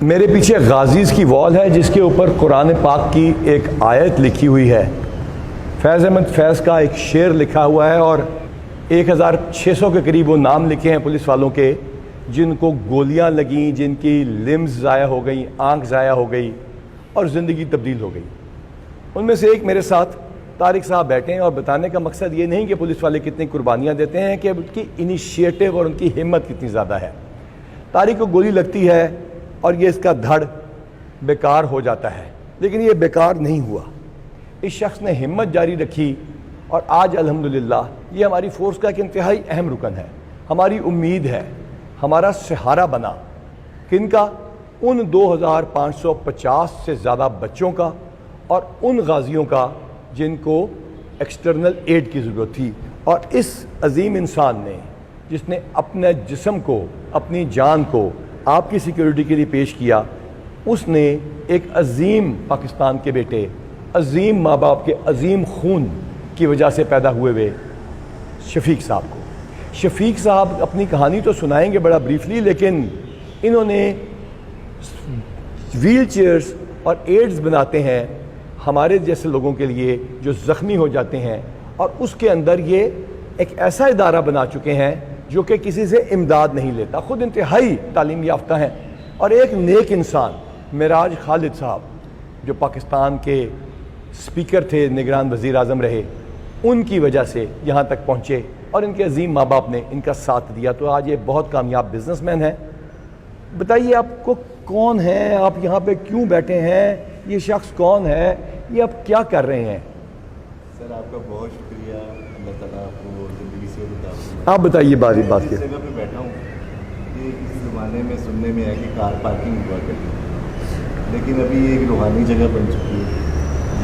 میرے پیچھے غازیز کی وال ہے جس کے اوپر قرآن پاک کی ایک آیت لکھی ہوئی ہے. فیض احمد فیض کا ایک شعر لکھا ہوا ہے اور 1600 کے قریب وہ نام لکھے ہیں پولیس والوں کے جن کو گولیاں لگیں، جن کی لمز ضائع ہو گئیں، آنکھ ضائع ہو گئی اور زندگی تبدیل ہو گئی. ان میں سے ایک میرے ساتھ طارق صاحب بیٹھے ہیں اور بتانے کا مقصد یہ نہیں کہ پولیس والے کتنی قربانیاں دیتے ہیں کہ ان کی انیشیٹو اور ان کی ہمت کتنی زیادہ ہے. طارق کو گولی لگتی ہے اور یہ اس کا دھڑ بیکار ہو جاتا ہے، لیکن یہ بیکار نہیں ہوا. اس شخص نے ہمت جاری رکھی اور آج الحمدللہ یہ ہماری فورس کا ایک انتہائی اہم رکن ہے. ہماری امید ہے، ہمارا سہارا بنا کن کا؟ ان 2550 سے زیادہ بچوں کا اور ان غازیوں کا جن کو ایکسٹرنل ایڈ کی ضرورت تھی. اور اس عظیم انسان نے جس نے اپنے جسم کو، اپنی جان کو آپ کی سیکیورٹی کے لیے پیش کیا، اس نے ایک عظیم پاکستان کے بیٹے، عظیم ماں باپ کے عظیم خون کی وجہ سے پیدا ہوئے شفیق صاحب کو. شفیق صاحب اپنی کہانی تو سنائیں گے بڑا بریفلی، لیکن انہوں نے ویل چیئرز اور ایڈز بناتے ہیں ہمارے جیسے لوگوں کے لیے جو زخمی ہو جاتے ہیں، اور اس کے اندر یہ ایک ایسا ادارہ بنا چکے ہیں جو کہ کسی سے امداد نہیں لیتا. خود انتہائی تعلیم یافتہ ہیں. اور ایک نیک انسان معراج خالد صاحب جو پاکستان کے اسپیکر تھے، نگران وزیر اعظم رہے، ان کی وجہ سے یہاں تک پہنچے اور ان کے عظیم ماں باپ نے ان کا ساتھ دیا. تو آج یہ بہت کامیاب بزنس مین ہیں. بتائیے آپ کو کون ہیں، آپ یہاں پہ کیوں بیٹھے ہیں، یہ شخص کون ہے، یہ آپ کیا کر رہے ہیں؟ سر آپ کا بہت شکریہ، اللہ تعالیٰ آپ کو زندگی سے بتا. آپ بتائیے باری بات کے. اس جگہ پہ بیٹھا ہوں، یہ اس زمانے میں سننے میں ہے کہ کار پارکنگ ہوا کرتی ہے، لیکن ابھی یہ ایک روحانی جگہ بن چکی ہے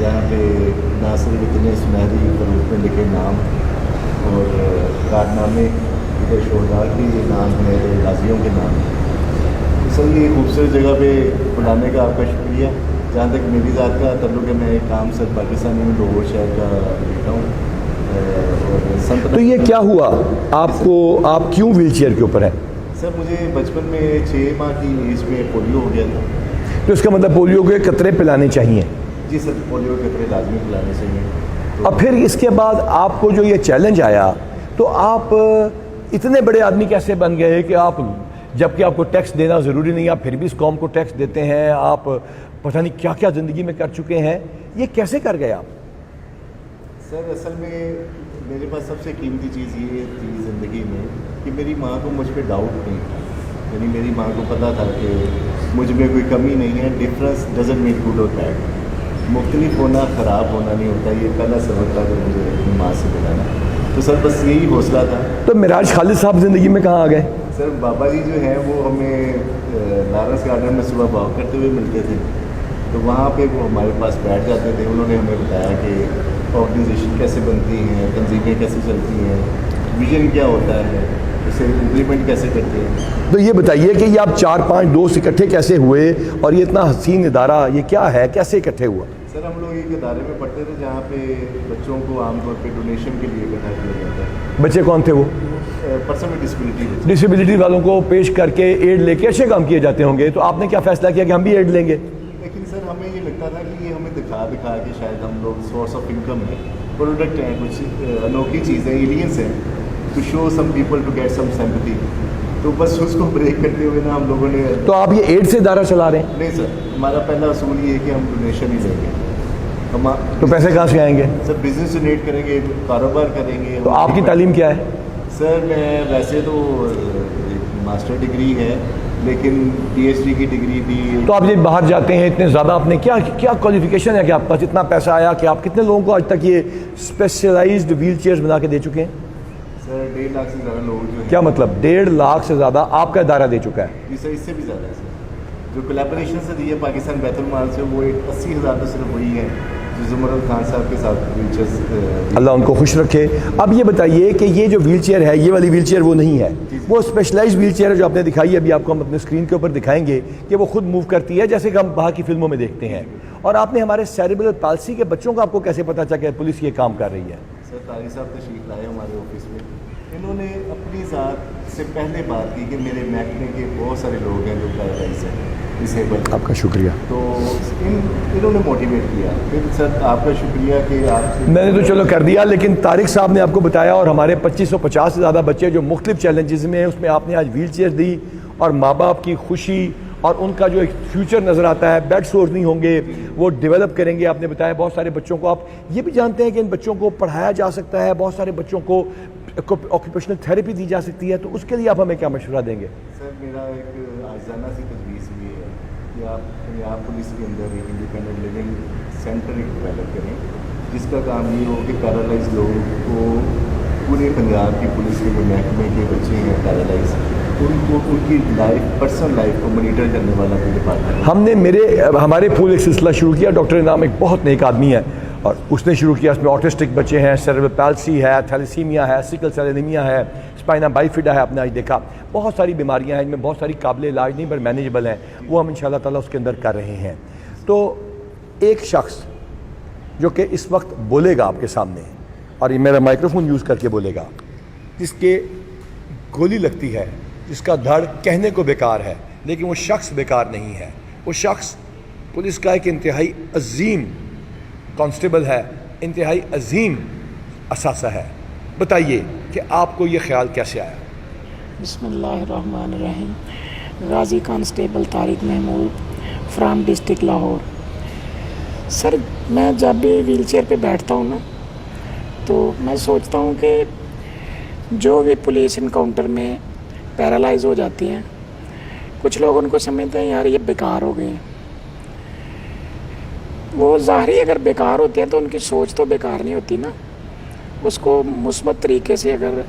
جہاں پہ نہ صرف اتنے سنہری فروغ میں لکھے نام اور کارنامے ادھر شہداء کے نام ہیں، ادھر غازیوں کے نام ہیں. سر یہ خوبصورت جگہ پہ بلانے کا آپ کا شکریہ. جہاں تک میری ذات کا تعلق ہے، میں ایک عام سر پاکستانی میں لاہور شہر کا بیٹا ہوں. اور تو یہ کیا ہوا آپ کو، آپ کیوں ویل چیئر کے اوپر ہیں؟ سر مجھے بچپن میں 6 ماہ کی ایج میں پولیو ہو گیا تھا. تو اس کا مطلب پولیو کے قطرے پلانے چاہیے؟ جی سر، پولیو کے قطرے لازمی پلانے چاہیے. اور پھر اس کے بعد آپ کو جو یہ چیلنج آیا تو آپ اتنے بڑے آدمی کیسے بن گئے کہ آپ، جبکہ آپ کو ٹیکس دینا ضروری نہیں، آپ پھر بھی اس قوم کو ٹیکس دیتے ہیں، آپ پتہ نہیں کیا کیا زندگی میں کر چکے ہیں، یہ کیسے کر گئے آپ؟ سر اصل میں میرے پاس سب سے قیمتی چیز یہ تھی زندگی میں کہ میری ماں کو مجھ پہ ڈاؤٹ نہیں تھا. یعنی میری ماں کو پتہ تھا کہ مجھ میں کوئی کمی نہیں ہے. ڈفرینس ڈزنٹ مین گڈ اور بیڈ. مختلف ہونا خراب ہونا نہیں ہوتا. یہ پہلا سبق تھا جو مجھے اپنی ماں سے ملا نا. تو سر بس یہی حوصلہ تھا. تو معراج خالد صاحب زندگی میں کہاں آ گئے؟ سر بابا جی جو ہیں وہ ہمیں لارنس گارڈن میں صبح واک کرتے ہوئے ملتے تھے، تو وہاں پہ وہ ہمارے پاس بیٹھ جاتے تھے. انہوں نے ہمیں بتایا کہ آرگنائزیشن کیسے بنتی ہیں، تنظیمیں کیسے چلتی ہیں، ویژن کیا ہوتا ہے، اسے امپلیمنٹ کیسے کرتے ہیں. تو یہ بتائیے کہ یہ آپ 4-5 دوست اکٹھے کیسے ہوئے اور یہ اتنا حسین ادارہ یہ کیا ہے، کیسے اکٹھے ہوا؟ سر ہم لوگ ایک ادارے میں پڑھتے تھے جہاں پہ بچوں کو عام طور پہ ڈونیشن کے لیے اکٹھا کیا جاتا ہے. بچے کون تھے وہ؟ Person with disability. ڈسیبلٹی والوں کو پیش کر کے ایڈ لے کے اچھے کام کیے جاتے ہوں گے. تو آپ نے کیا فیصلہ کیا کہ ہم بھی ایڈ لیں گے؟ لیکن سر ہمیں یہ لگتا تھا کہ یہ ہمیں دکھا کے شاید ہم لوگ سورس آف انکم ہے، پروڈکٹ ہیں، کچھ انوکھی چیزیں، ایلینس ہیں، to show some people to get some sympathy. تو بس اس کو بریک کرتے ہوئے نا ہم لوگوں نے. تو آپ یہ ایڈ سے ادارہ چلا رہے ہیں؟ نہیں سر، ہمارا پہلا اصول یہ ہے کہ ہم ڈونیشن ہی لیں گے. تو پیسے کہاں سے آئیں گے؟ سر بزنس ڈونیٹ کریں گے، کاروبار کریں گے. تو آپ کی تعلیم کیا ہے؟ سر میں ویسے تو ماسٹر ڈگری ہے، لیکن پی ایچ ڈی کی ڈگری بھی. تو آپ جب باہر جاتے ہیں اتنے زیادہ، آپ نے کیا کوالیفیکیشن ہے کہ آپ پاس اتنا پیسہ آیا کہ آپ کتنے لوگوں کو آج تک یہ اسپیشلائزڈ ویل چیئرز بنا کے دے چکے ہیں؟ سر 1.5 لاکھ سے زیادہ لوگ جو ہیں. کیا مطلب 1.5 لاکھ سے زیادہ آپ کا ادارہ دے چکا ہے؟ جی سر، اس سے بھی زیادہ ہے سر. جو کولیبریشن سے دی ہے پاکستان بیت المال سے، وہ 80,000 تو صرف وہی ہے جو زمر خان صاحب کے ساتھ ویل چیئرز. اللہ ان کو خوش رکھے. اب یہ بتائیے کہ یہ جو ویل چیئر ہے، یہ والی ویل چیئر وہ نہیں ہے، وہ اسپیشلائزڈ ویل چیئر ہے جو آپ نے دکھائی ہے. ابھی آپ کو ہم اپنے اسکرین کے اوپر دکھائیں گے کہ وہ خود موو کرتی ہے جیسے کہ ہم باہر کی فلموں میں دیکھتے ہیں. اور آپ نے ہمارے سیریبرل پالسی کے بچوں کو آپ کو کیسے پتہ چلا کہ پولیس یہ کام کر رہی ہے؟ سر طارق صاحب تشریف لائے ہمارے آفس میں. انہوں نے اپنی ذات سے پہلے بات کی کہ میرے محکمے کے بہت سارے لوگ ہیں جو پیرالائز ہیں، ڈسیبل۔ آپ کا شکریہ۔ تو انہوں نے موٹیویٹ کیا۔ پھر سر آپ کا شکریہ کہ آپ میں نے تو چلو کر دیا، لیکن طارق صاحب نے آپ کو بتایا، اور ہمارے 2550 سے زیادہ بچے جو مختلف چیلنجز میں ہیں، اس میں آپ نے آج ویل چیئر دی، اور ماں باپ کی خوشی اور ان کا جو ایک فیوچر نظر آتا ہے، بیڈ سورز نہیں ہوں گے، وہ ڈیولپ کریں گے۔ آپ نے بتایا بہت سارے بچوں کو، آپ یہ بھی جانتے ہیں کہ ان بچوں کو پڑھایا جا سکتا ہے، بہت سارے بچوں کو آکوپیشنل تھیراپی دی جا سکتی ہے، تو اس کے لیے آپ ہمیں کیا مشورہ دیں گے؟ سر میرا ایک آزانہ سی تجویز یہ ہے کہ آپ پنجاب پولیس کے اندر ایک انڈیپینڈنٹ لیونگ سینٹر ڈیولپ کریں، جس کا کام یہ ہو کہ پیرالائز لوگوں کو، پورے پنجاب کی پولیس کے جو محکمے کے بچے ہیں پیرالائز، ان کو ان کی لائف، پرسنل لائف کو مانیٹر کرنے والا کوئی ڈپارٹمنٹ۔ ہم نے ہمارے پھول ایک سلسلہ شروع کیا، ڈاکٹر انعام ایک بہت نیک آدمی ہے، اور اس نے شروع کیا، اس میں آٹسٹک بچے ہیں، سیریبرل پیلسی ہے، تھیلیسیمیا ہے، سیکل سیل انیمیا ہے، اسپائنا بائیفیڈا ہے، آپ نے آج دیکھا، بہت ساری بیماریاں ہیں، ان میں بہت ساری قابل علاج نہیں پر مینیجبل ہیں، وہ ہم انشاءاللہ تعالیٰ اس کے اندر کر رہے ہیں۔ تو ایک شخص جو کہ اس وقت بولے گا آپ کے سامنے، اور یہ میرا مائکروفون یوز کر کے بولے گا، جس کے گولی لگتی ہے، جس کا دھڑ کہنے کو بیکار ہے، لیکن وہ شخص بیکار نہیں ہے، وہ شخص پولیس کا ایک انتہائی عظیم کانسٹیبل ہے، انتہائی عظیم اثاثہ ہے۔ بتائیے کہ آپ کو یہ خیال کیسے آیا؟ بسم اللہ الرحمن الرحیم۔ Ghazi constable Tariq Mahmood from district Lahore. Sir میں جب بھی ویل چیئر پہ بیٹھتا ہوں نا، تو میں سوچتا ہوں کہ جو بھی پولیس انکاؤنٹر میں پیرالائز ہو جاتی ہیں، کچھ لوگ ان کو سمجھتے ہیں یار یہ بیکار ہو گئے ہیں۔ وہ ظاہری اگر بیکار ہوتے ہیں تو ان کی سوچ تو بیکار نہیں ہوتی نا، اس کو مثبت طریقے سے اگر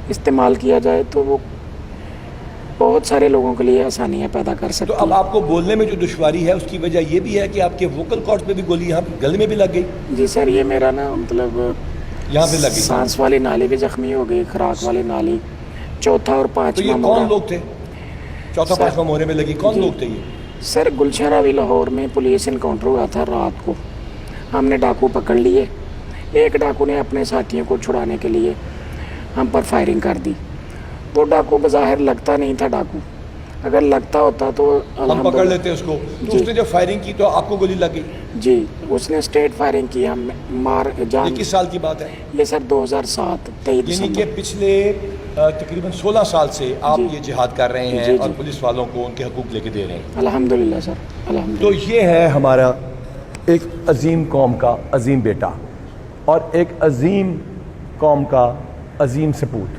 استعمال کیا جائے تو وہ بہت سارے لوگوں کے لیے آسانیاں پیدا کر سکتی تو اب آپ کو بولنے میں جو دشواری ہے، اس کی وجہ یہ بھی ہے کہ آپ کے ووکل کارڈ پہ بھی گولی یہاں پہ گلے میں بھی لگ گئی؟ جی سر، یہ میرا نا مطلب یہاں پہ لگ گئی، سانس والی نالی بھی زخمی ہو گئی، خوراک والی نالی، چوتھا اور تو یہ پانچواں کون مورا۔ لوگ تھے؟ چوتھا پانچواں مورے میں لگی، کون لوگ تھے یہ؟ سر گلشن راوی لاہور میں پولیس انکاؤنٹر ہوا تھا رات کو، ہم نے ڈاکو پکڑ لیے، ایک ڈاکو نے اپنے ساتھیوں کو چھڑانے کے لیے ہم پر فائرنگ کر دی۔ وہ ڈاکو بظاہر لگتا نہیں تھا ڈاکو، اگر لگتا ہوتا تو ہم پکڑ لیتے اس کو، تو اس نے جب فائرنگ کی تو آپ کو گولی لگ گئی؟ جی، اس نے اسٹریٹ فائرنگ کی، ہم مار جان۔ یہ کس سال کی بات ہے؟ یہ سر 2007 23 یعنی کہ دسمبر۔ پچھلے تقریباً 16 سال سے آپ جی یہ جہاد کر رہے ہیں جی اور جی پولیس والوں کو ان کے حقوق لے کے دے رہے ہیں۔ الحمدللہ سر، الحمدللہ۔ تو یہ ہے ہمارا ایک عظیم قوم کا عظیم بیٹا، اور ایک عظیم قوم کا عظیم سپوت۔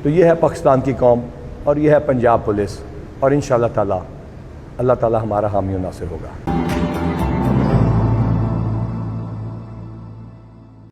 تو یہ ہے پاکستان کی قوم، اور یہ ہے پنجاب پولیس، اور انشاءاللہ تعالی اللہ تعالی ہمارا حامی و ناصر ہوگا۔